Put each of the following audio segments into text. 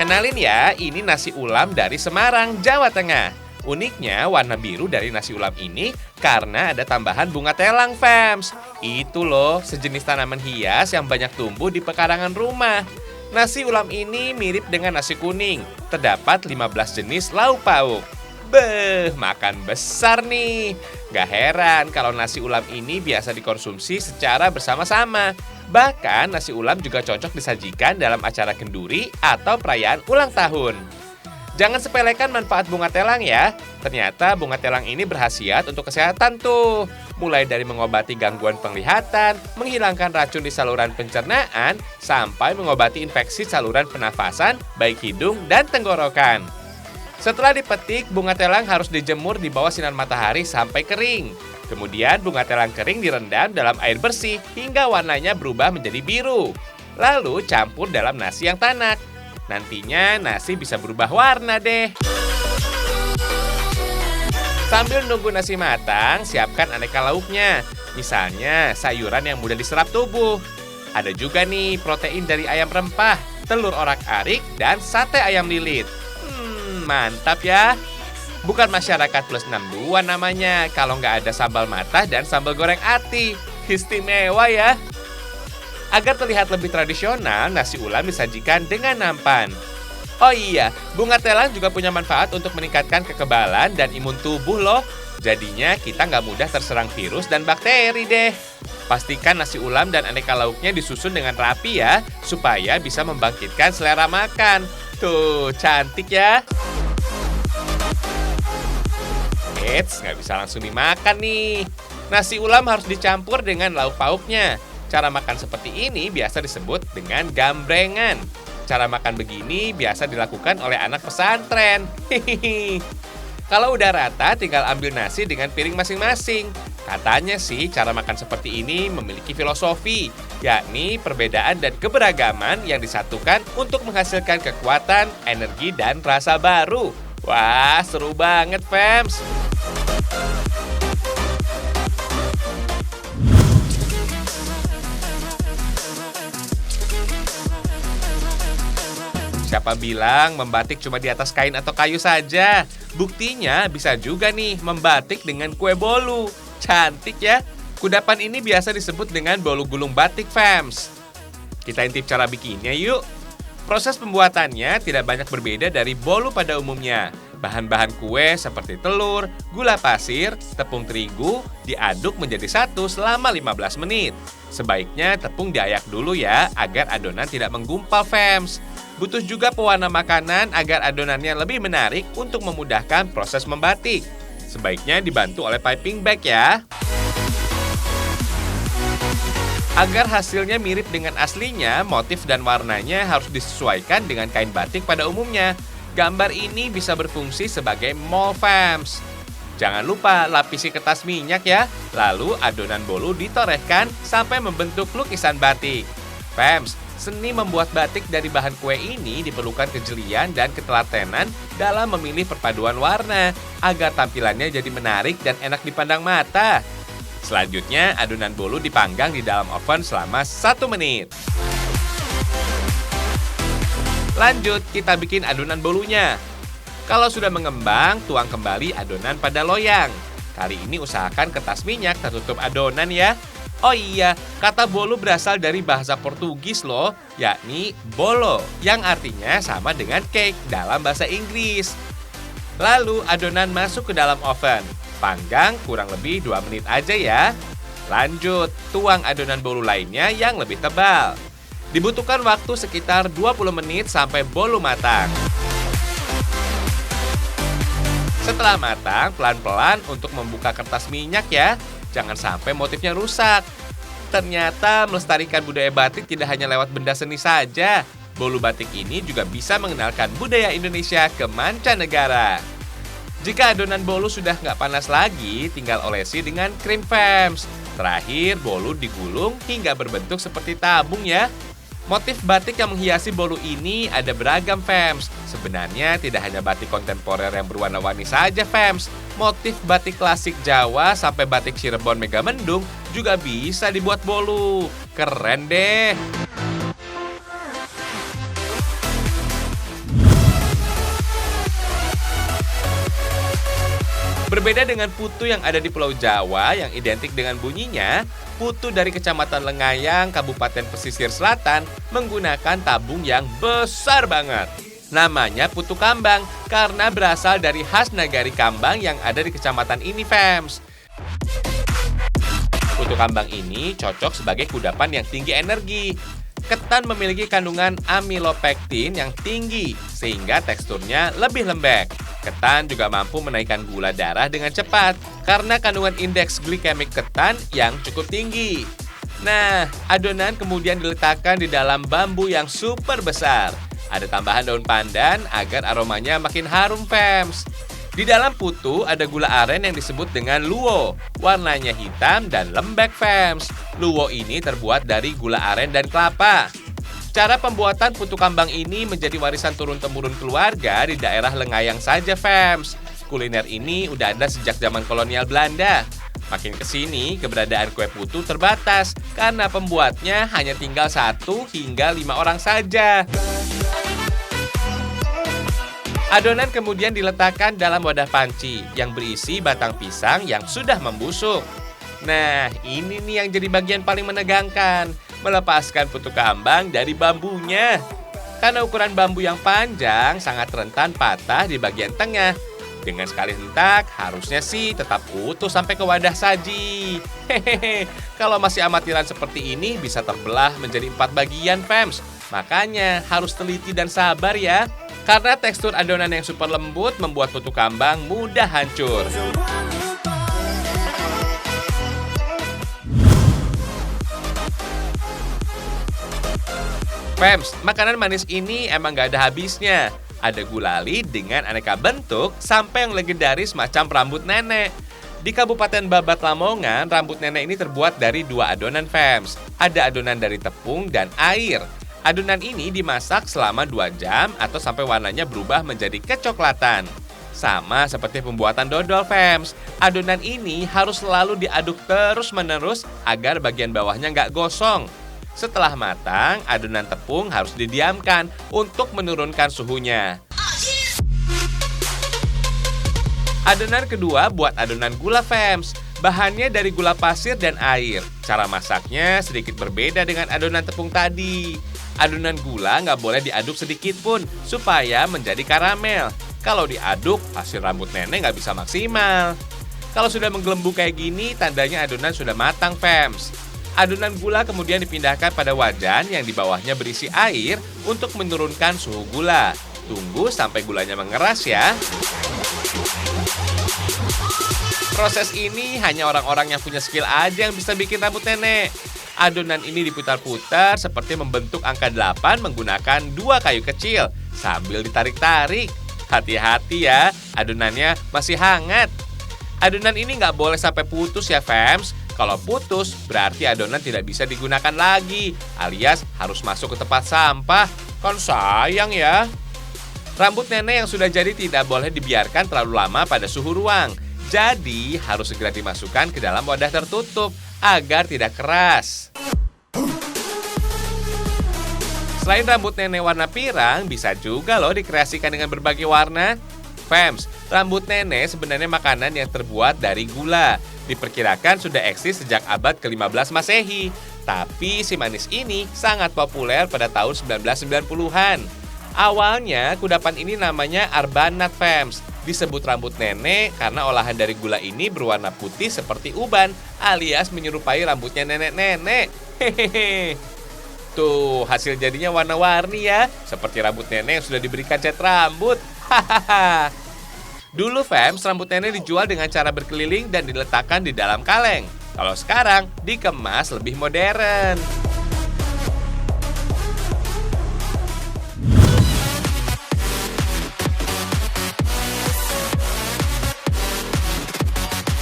Kenalin ya, ini nasi ulam dari Semarang, Jawa Tengah. Uniknya, warna biru dari nasi ulam ini karena ada tambahan bunga telang, fams. Itu loh, sejenis tanaman hias yang banyak tumbuh di pekarangan rumah. Nasi ulam ini mirip dengan nasi kuning. Terdapat 15 jenis lauk pauk. Beh, makan besar nih. Gak heran kalau nasi ulam ini biasa dikonsumsi secara bersama-sama. Bahkan nasi ulam juga cocok disajikan dalam acara kenduri atau perayaan ulang tahun. Jangan sepelekan manfaat bunga telang ya. Ternyata bunga telang ini berkhasiat untuk kesehatan tuh. Mulai dari mengobati gangguan penglihatan, menghilangkan racun di saluran pencernaan, sampai mengobati infeksi saluran pernafasan, baik hidung dan tenggorokan. Setelah dipetik, bunga telang harus dijemur di bawah sinar matahari sampai kering. Kemudian bunga telang kering direndam dalam air bersih hingga warnanya berubah menjadi biru. Lalu campur dalam nasi yang tanak. Nantinya nasi bisa berubah warna deh. Sambil nunggu nasi matang, siapkan aneka lauknya. Misalnya sayuran yang mudah diserap tubuh. Ada juga nih protein dari ayam rempah, telur orak-arik, dan sate ayam lilit. Mantap ya. Bukan masyarakat plus 62 namanya kalau nggak ada sambal matah dan sambal goreng ati. Istimewa ya. Agar terlihat lebih tradisional, nasi ulam disajikan dengan nampan. Oh iya, bunga telang juga punya manfaat untuk meningkatkan kekebalan dan imun tubuh loh. Jadinya kita nggak mudah terserang virus dan bakteri deh. Pastikan nasi ulam dan aneka lauknya disusun dengan rapi ya, supaya bisa membangkitkan selera makan. Tuh, cantik ya. Eits, nggak bisa langsung dimakan nih. Nasi ulam harus dicampur dengan lauk pauknya. Cara makan seperti ini biasa disebut dengan gambrengan. Cara makan begini biasa dilakukan oleh anak pesantren. Kalau udah rata, tinggal ambil nasi dengan piring masing-masing. Katanya sih cara makan seperti ini memiliki filosofi, yakni perbedaan dan keberagaman yang disatukan untuk menghasilkan kekuatan, energi, dan rasa baru. Wah, seru banget, fams! Siapa bilang membatik cuma di atas kain atau kayu saja? Buktinya bisa juga nih membatik dengan kue bolu. Cantik ya? Kudapan ini biasa disebut dengan bolu gulung batik, fams. Kita intip cara bikinnya yuk. Proses pembuatannya tidak banyak berbeda dari bolu pada umumnya. Bahan-bahan kue seperti telur, gula pasir, tepung terigu diaduk menjadi satu selama 15 menit. Sebaiknya tepung diayak dulu ya, agar adonan tidak menggumpal, fams. Butuh juga pewarna makanan agar adonannya lebih menarik untuk memudahkan proses membatik. Sebaiknya dibantu oleh piping bag ya. Agar hasilnya mirip dengan aslinya, motif dan warnanya harus disesuaikan dengan kain batik pada umumnya. Gambar ini bisa berfungsi sebagai mold, fams. Jangan lupa lapisi kertas minyak ya. Lalu adonan bolu ditorehkan sampai membentuk lukisan batik. Fams, seni membuat batik dari bahan kue ini diperlukan kejelian dan ketelatenan dalam memilih perpaduan warna agar tampilannya jadi menarik dan enak dipandang mata. Selanjutnya, adonan bolu dipanggang di dalam oven selama 1 menit. Lanjut, kita bikin adonan bolunya. Kalau sudah mengembang, tuang kembali adonan pada loyang. Kali ini usahakan kertas minyak tertutup adonan ya. Oh iya, kata bolu berasal dari bahasa Portugis loh, yakni bolo, yang artinya sama dengan cake dalam bahasa Inggris. Lalu adonan masuk ke dalam oven. Panggang kurang lebih 2 menit aja ya. Lanjut, tuang adonan bolu lainnya yang lebih tebal. Dibutuhkan waktu sekitar 20 menit sampai bolu matang. Setelah matang, pelan-pelan untuk membuka kertas minyak ya. Jangan sampai motifnya rusak. Ternyata melestarikan budaya batik tidak hanya lewat benda seni saja. Bolu batik ini juga bisa mengenalkan budaya Indonesia ke mancanegara. Jika adonan bolu sudah nggak panas lagi, tinggal olesi dengan krim, fams. Terakhir, bolu digulung hingga berbentuk seperti tabung ya. Motif batik yang menghiasi bolu ini ada beragam, fams. Sebenarnya tidak hanya batik kontemporer yang berwarna-warni saja, fams. Motif batik klasik Jawa sampai batik Cirebon Megamendung juga bisa dibuat bolu. Keren deh! Berbeda dengan putu yang ada di Pulau Jawa yang identik dengan bunyinya, putu dari Kecamatan Lengayang, Kabupaten Pesisir Selatan menggunakan tabung yang besar banget. Namanya putu kambang karena berasal dari khas nagari kambang yang ada di kecamatan ini, Fems. Putu kambang ini cocok sebagai kudapan yang tinggi energi. Ketan memiliki kandungan amilopektin yang tinggi sehingga teksturnya lebih lembek. Ketan juga mampu menaikkan gula darah dengan cepat karena kandungan indeks glikemik ketan yang cukup tinggi. Nah, adonan kemudian diletakkan di dalam bambu yang super besar. Ada tambahan daun pandan agar aromanya makin harum, Fems. Di dalam putu ada gula aren yang disebut dengan luo. Warnanya hitam dan lembek, Fems. Luo ini terbuat dari gula aren dan kelapa. Cara pembuatan putu kambang ini menjadi warisan turun-temurun keluarga di daerah Lengayang saja, Fems. Kuliner ini udah ada sejak zaman kolonial Belanda. Makin kesini, keberadaan kue putu terbatas karena pembuatnya hanya tinggal 1 hingga 5 orang saja. Adonan kemudian diletakkan dalam wadah panci yang berisi batang pisang yang sudah membusuk. Nah, ini nih yang jadi bagian paling menegangkan, melepaskan putu kambang dari bambunya. Karena ukuran bambu yang panjang sangat rentan patah di bagian tengah. Dengan sekali hentak, harusnya sih tetap utuh sampai ke wadah saji. Hehehe, kalau masih amatiran seperti ini bisa terbelah menjadi 4 bagian, Fems. Makanya harus teliti dan sabar ya. Karena tekstur adonan yang super lembut membuat putu kambang mudah hancur. Fems, makanan manis ini emang gak ada habisnya. Ada gulali dengan aneka bentuk sampai yang legendaris macam rambut nenek. Di Kabupaten Babat Lamongan, rambut nenek ini terbuat dari 2 adonan, Fems. Ada adonan dari tepung dan air. Adonan ini dimasak selama 2 jam atau sampai warnanya berubah menjadi kecoklatan. Sama seperti pembuatan dodol, Fems. Adonan ini harus selalu diaduk terus-menerus agar bagian bawahnya nggak gosong. Setelah matang, adonan tepung harus didiamkan untuk menurunkan suhunya. Adonan kedua buat adonan gula, Fems. Bahannya dari gula pasir dan air. Cara masaknya sedikit berbeda dengan adonan tepung tadi. Adonan gula nggak boleh diaduk sedikit pun supaya menjadi karamel. Kalau diaduk, hasil rambut nenek nggak bisa maksimal. Kalau sudah menggelembung kayak gini, tandanya adonan sudah matang, Fems. Adonan gula kemudian dipindahkan pada wajan yang di bawahnya berisi air untuk menurunkan suhu gula. Tunggu sampai gulanya mengeras ya. Proses ini hanya orang-orang yang punya skill aja yang bisa bikin rambut nenek. Adonan ini diputar-putar seperti membentuk angka 8 menggunakan 2 kayu kecil sambil ditarik-tarik. Hati-hati ya, adonannya masih hangat. Adonan ini nggak boleh sampai putus ya, Fems. Kalau putus, berarti adonan tidak bisa digunakan lagi, alias harus masuk ke tempat sampah. Kan sayang ya. Rambut nenek yang sudah jadi tidak boleh dibiarkan terlalu lama pada suhu ruang. Jadi, harus segera dimasukkan ke dalam wadah tertutup agar tidak keras. Selain rambut nenek warna pirang, bisa juga loh dikreasikan dengan berbagai warna. Fems, rambut nenek sebenarnya makanan yang terbuat dari gula. Diperkirakan sudah eksis sejak abad ke-15 Masehi. Tapi si manis ini sangat populer pada tahun 1990-an. Awalnya kudapan ini namanya arbanat, Fems. Disebut rambut nenek karena olahan dari gula ini berwarna putih seperti uban, alias menyerupai rambutnya nenek-nenek. Hehehe. Tuh, hasil jadinya warna-warni ya, seperti rambut nenek yang sudah diberikan cat rambut. Hahaha. Dulu, Fems, rambut nenek dijual dengan cara berkeliling dan diletakkan di dalam kaleng. Kalau sekarang, dikemas lebih modern.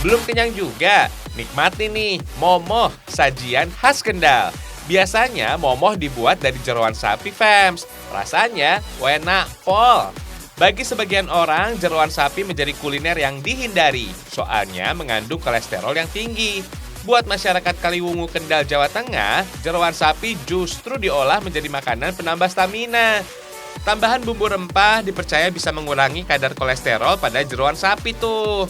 Belum kenyang juga? Nikmati nih, momoh, sajian khas Kendal. Biasanya momoh dibuat dari jeroan sapi, Fems. Rasanya enak pol. Bagi sebagian orang, jeroan sapi menjadi kuliner yang dihindari, soalnya mengandung kolesterol yang tinggi. Buat masyarakat Kaliwungu, Kendal, Jawa Tengah, jeroan sapi justru diolah menjadi makanan penambah stamina. Tambahan bumbu rempah dipercaya bisa mengurangi kadar kolesterol pada jeroan sapi tuh.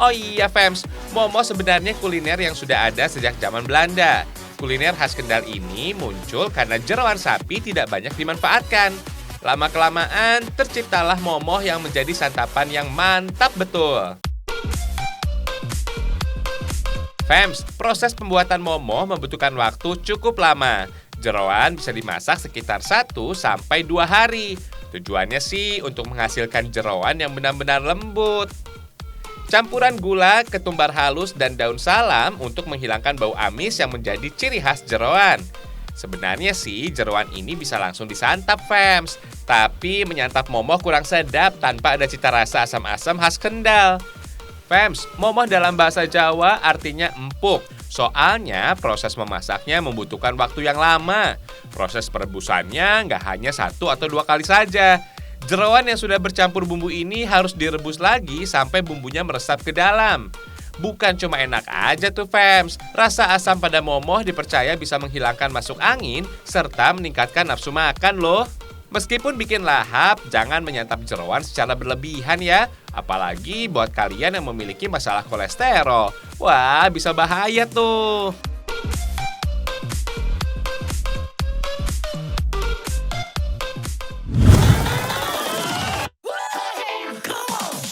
Oh iya Fems, momo sebenarnya kuliner yang sudah ada sejak zaman Belanda. Kuliner khas Kendal ini muncul karena jeroan sapi tidak banyak dimanfaatkan. Lama-kelamaan terciptalah momo yang menjadi santapan yang mantap betul. Fems, proses pembuatan momo membutuhkan waktu cukup lama. Jeroan bisa dimasak sekitar 1-2 hari. Tujuannya sih untuk menghasilkan jeroan yang benar-benar lembut. Campuran gula, ketumbar halus, dan daun salam untuk menghilangkan bau amis yang menjadi ciri khas jeroan. Sebenarnya sih jeroan ini bisa langsung disantap, Fems. Tapi menyantap momo kurang sedap tanpa ada cita rasa asam-asam khas Kendal. Fems, momo dalam bahasa Jawa artinya empuk. Soalnya proses memasaknya membutuhkan waktu yang lama. Proses perebusannya nggak hanya 1 atau 2 kali saja. Jeroan yang sudah bercampur bumbu ini harus direbus lagi sampai bumbunya meresap ke dalam. Bukan cuma enak aja tuh Fems, rasa asam pada momo dipercaya bisa menghilangkan masuk angin serta meningkatkan nafsu makan loh. Meskipun bikin lahap, jangan menyantap jeroan secara berlebihan ya. Apalagi buat kalian yang memiliki masalah kolesterol. Wah, bisa bahaya tuh.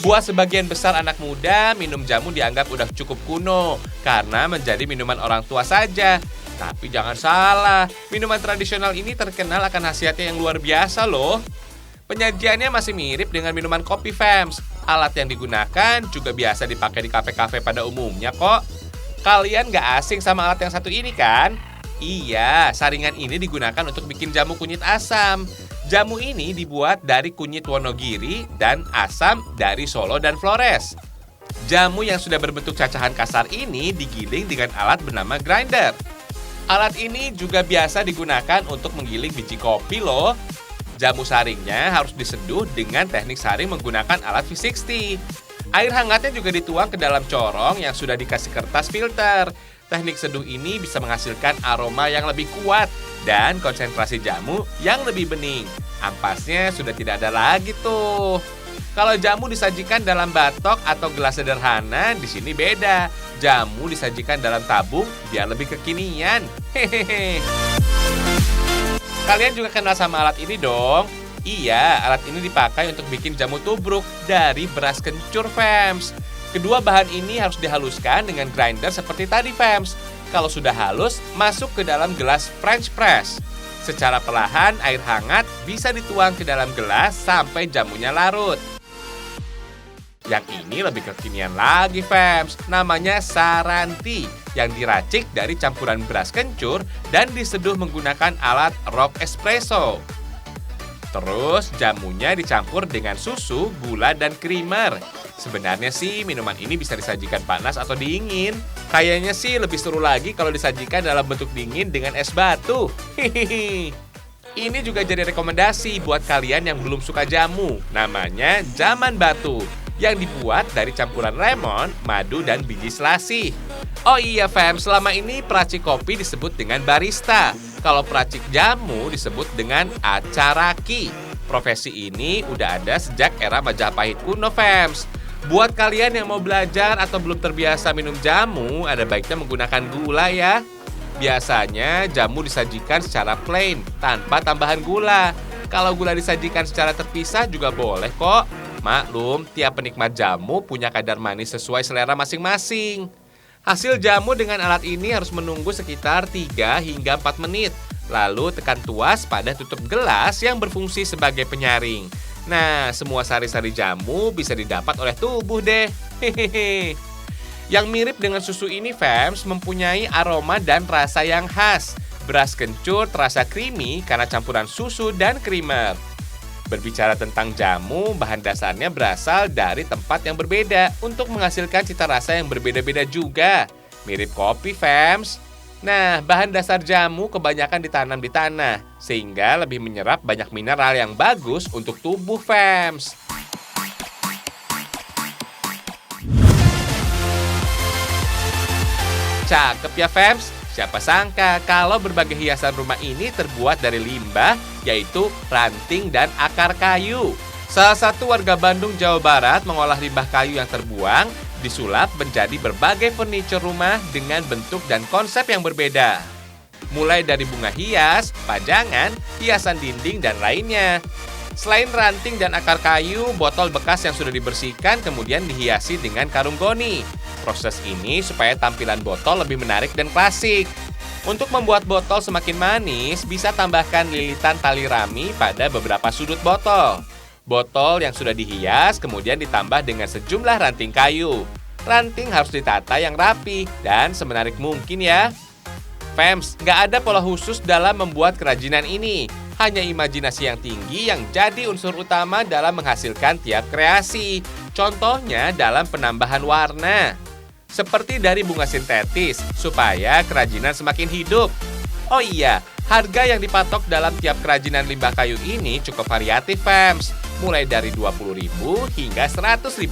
Buat sebagian besar anak muda, minum jamu dianggap udah cukup kuno karena menjadi minuman orang tua saja. Tapi jangan salah, minuman tradisional ini terkenal akan khasiatnya yang luar biasa loh. Penyajiannya masih mirip dengan minuman kopi Fems. Alat yang digunakan juga biasa dipakai di kafe-kafe pada umumnya kok. Kalian gak asing sama alat yang satu ini kan? Iya, saringan ini digunakan untuk bikin jamu kunyit asam. Jamu ini dibuat dari kunyit Wonogiri dan asam dari Solo dan Flores. Jamu yang sudah berbentuk cacahan kasar ini digiling dengan alat bernama grinder. Alat ini juga biasa digunakan untuk menggiling biji kopi loh. Jamu saringnya harus diseduh dengan teknik saring menggunakan alat V60. Air hangatnya juga dituang ke dalam corong yang sudah dikasih kertas filter. Teknik seduh ini bisa menghasilkan aroma yang lebih kuat dan konsentrasi jamu yang lebih bening. Ampasnya sudah tidak ada lagi tuh. Kalau jamu disajikan dalam batok atau gelas sederhana, di sini beda. Jamu disajikan dalam tabung biar lebih kekinian. Hehehe. Kalian juga kenal sama alat ini dong? Iya, alat ini dipakai untuk bikin jamu tubruk dari beras kencur Fems. Kedua bahan ini harus dihaluskan dengan grinder seperti tadi Fems. Kalau sudah halus, masuk ke dalam gelas French press. Secara perlahan, air hangat bisa dituang ke dalam gelas sampai jamunya larut. Yang ini lebih kekinian lagi Fems, namanya saranti yang diracik dari campuran beras kencur dan diseduh menggunakan alat rock espresso. Terus jamunya dicampur dengan susu, gula, dan creamer. Sebenarnya sih minuman ini bisa disajikan panas atau dingin. Kayaknya sih lebih seru lagi kalau disajikan dalam bentuk dingin dengan es batu. Hihihi. Ini juga jadi rekomendasi buat kalian yang belum suka jamu. Namanya Zaman Batu, yang dibuat dari campuran lemon, madu, dan biji selasih. Oh iya Fam, selama ini peracik kopi disebut dengan barista. Kalau peracik jamu disebut dengan acaraki. Profesi ini udah ada sejak era Majapahit kuno, Fams. Buat kalian yang mau belajar atau belum terbiasa minum jamu, ada baiknya menggunakan gula ya. Biasanya jamu disajikan secara plain, tanpa tambahan gula. Kalau gula disajikan secara terpisah juga boleh kok. Maklum, tiap penikmat jamu punya kadar manis sesuai selera masing-masing. Hasil jamu dengan alat ini harus menunggu sekitar 3 hingga 4 menit. Lalu tekan tuas pada tutup gelas yang berfungsi sebagai penyaring. Nah, semua sari-sari jamu bisa didapat oleh tubuh deh. Hehehe. Yang mirip dengan susu ini, Fams, mempunyai aroma dan rasa yang khas. Beras kencur terasa creamy karena campuran susu dan creamer. Berbicara tentang jamu, bahan dasarnya berasal dari tempat yang berbeda untuk menghasilkan cita rasa yang berbeda-beda juga. Mirip kopi, Fams. Nah, bahan dasar jamu kebanyakan ditanam di tanah, sehingga lebih menyerap banyak mineral yang bagus untuk tubuh, Fams. Cakep ya, Fams? Siapa sangka kalau berbagai hiasan rumah ini terbuat dari limbah, yaitu ranting dan akar kayu. Salah satu warga Bandung, Jawa Barat mengolah limbah kayu yang terbuang disulap menjadi berbagai furniture rumah dengan bentuk dan konsep yang berbeda. Mulai dari bunga hias, pajangan, hiasan dinding, dan lainnya. Selain ranting dan akar kayu, botol bekas yang sudah dibersihkan kemudian dihiasi dengan karung goni. Proses ini supaya tampilan botol lebih menarik dan klasik. Untuk membuat botol semakin manis, bisa tambahkan lilitan tali rami pada beberapa sudut botol. Botol yang sudah dihias kemudian ditambah dengan sejumlah ranting kayu. Ranting harus ditata yang rapi dan semenarik mungkin ya. Fams, nggak ada pola khusus dalam membuat kerajinan ini. Hanya imajinasi yang tinggi yang jadi unsur utama dalam menghasilkan tiap kreasi. Contohnya dalam penambahan warna. Seperti dari bunga sintetis, supaya kerajinan semakin hidup. Oh iya, harga yang dipatok dalam tiap kerajinan limbah kayu ini cukup variatif, Fams. Mulai dari Rp20.000 hingga Rp100.000.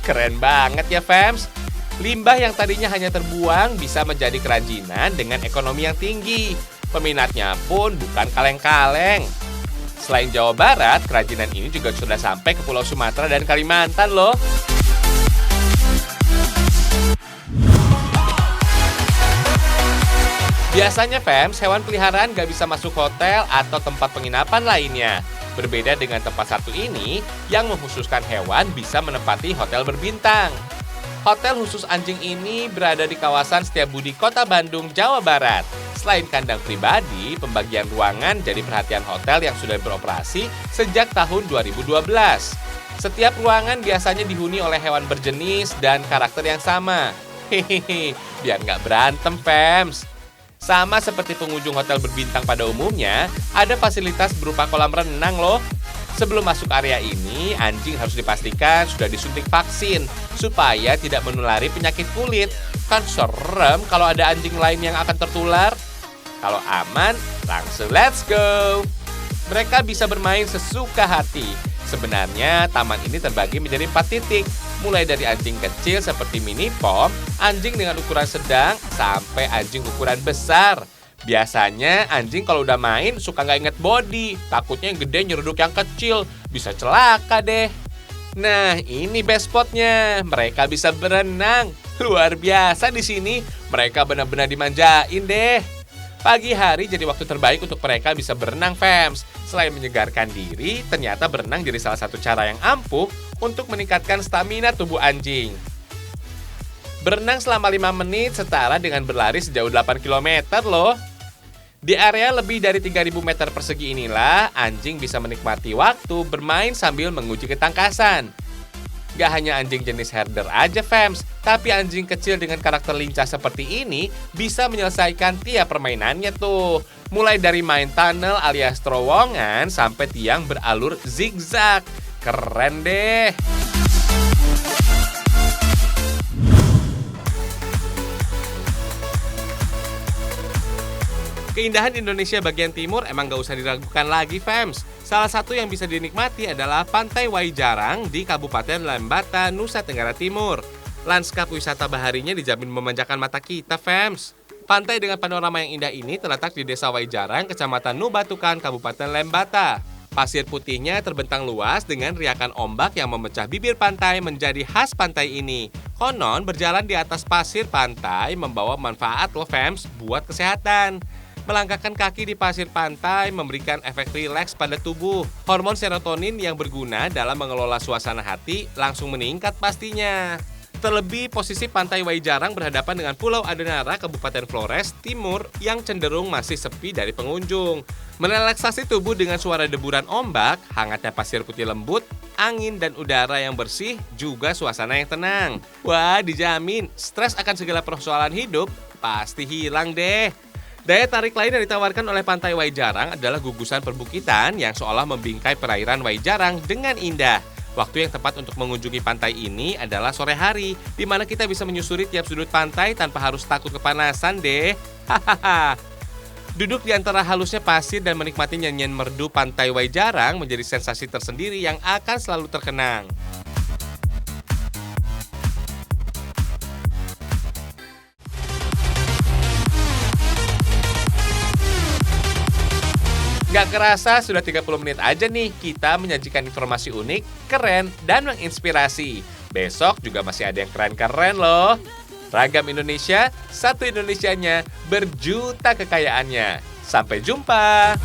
Keren banget ya, Fams. Limbah yang tadinya hanya terbuang bisa menjadi kerajinan dengan ekonomi yang tinggi. Peminatnya pun bukan kaleng-kaleng. Selain Jawa Barat, kerajinan ini juga sudah sampai ke Pulau Sumatera dan Kalimantan loh. Biasanya, Fams, hewan peliharaan gak bisa masuk hotel atau tempat penginapan lainnya. Berbeda dengan tempat satu ini, yang mengkhususkan hewan bisa menempati hotel berbintang. Hotel khusus anjing ini berada di kawasan Setiabudi, Kota Bandung, Jawa Barat. Selain kandang pribadi, pembagian ruangan jadi perhatian hotel yang sudah beroperasi sejak tahun 2012. Setiap ruangan biasanya dihuni oleh hewan berjenis dan karakter yang sama. Hehehe, biar nggak berantem, Fams. Sama seperti pengunjung hotel berbintang pada umumnya, ada fasilitas berupa kolam renang loh. Sebelum masuk area ini, anjing harus dipastikan sudah disuntik vaksin supaya tidak menulari penyakit kulit. Kan serem kalau ada anjing lain yang akan tertular. Kalau aman, langsung let's go. Mereka bisa bermain sesuka hati. Sebenarnya, taman ini terbagi menjadi 4 titik. Mulai dari anjing kecil seperti mini pom, anjing dengan ukuran sedang, sampai anjing ukuran besar. Biasanya anjing kalau udah main suka nggak inget body, takutnya yang gede nyeruduk yang kecil, bisa celaka deh. Nah, ini best spotnya, mereka bisa berenang. Luar biasa di sini, mereka benar-benar dimanjain deh. Pagi hari jadi waktu terbaik untuk mereka bisa berenang, Fams. Selain menyegarkan diri, ternyata berenang jadi salah satu cara yang ampuh untuk meningkatkan stamina tubuh anjing. Berenang selama 5 menit setara dengan berlari sejauh 8 km loh. Di area lebih dari 3.000 meter persegi inilah, anjing bisa menikmati waktu bermain sambil menguji ketangkasan. Gak hanya anjing jenis herder aja, Fams, tapi anjing kecil dengan karakter lincah seperti ini bisa menyelesaikan tiap permainannya tuh. Mulai dari main tunnel alias terowongan sampai tiang beralur zigzag. Keren deh. Keindahan Indonesia bagian timur emang gak usah diragukan lagi, Fams. Salah satu yang bisa dinikmati adalah Pantai Waijarang di Kabupaten Lembata, Nusa Tenggara Timur. Lanskap wisata baharinya dijamin memanjakan mata kita, Fams. Pantai dengan panorama yang indah ini terletak di Desa Waijarang, Kecamatan Nubatukan, Kabupaten Lembata. Pasir putihnya terbentang luas dengan riakan ombak yang memecah bibir pantai menjadi khas pantai ini. Konon berjalan di atas pasir pantai membawa manfaat loh, Fams, buat kesehatan. Melangkahkan kaki di pasir pantai memberikan efek rileks pada tubuh. Hormon serotonin yang berguna dalam mengelola suasana hati langsung meningkat pastinya. Terlebih posisi Pantai Waijarang berhadapan dengan Pulau Adenara, Kabupaten Flores Timur yang cenderung masih sepi dari pengunjung. Merelaksasi tubuh dengan suara deburan ombak, hangatnya pasir putih lembut, angin dan udara yang bersih, juga suasana yang tenang. Wah, dijamin stres akan segala persoalan hidup pasti hilang deh. Daya tarik lain yang ditawarkan oleh Pantai Waijarang adalah gugusan perbukitan yang seolah membingkai perairan Waijarang dengan indah. Waktu yang tepat untuk mengunjungi pantai ini adalah sore hari, di mana kita bisa menyusuri tiap sudut pantai tanpa harus takut kepanasan deh. Hahaha. Duduk di antara halusnya pasir dan menikmati nyanyian merdu Pantai Waijarang menjadi sensasi tersendiri yang akan selalu terkenang. Gak kerasa sudah 30 menit aja nih kita menyajikan informasi unik, keren, dan menginspirasi. Besok juga masih ada yang keren-keren loh. Ragam Indonesia, satu Indonesianya, berjuta kekayaannya. Sampai jumpa!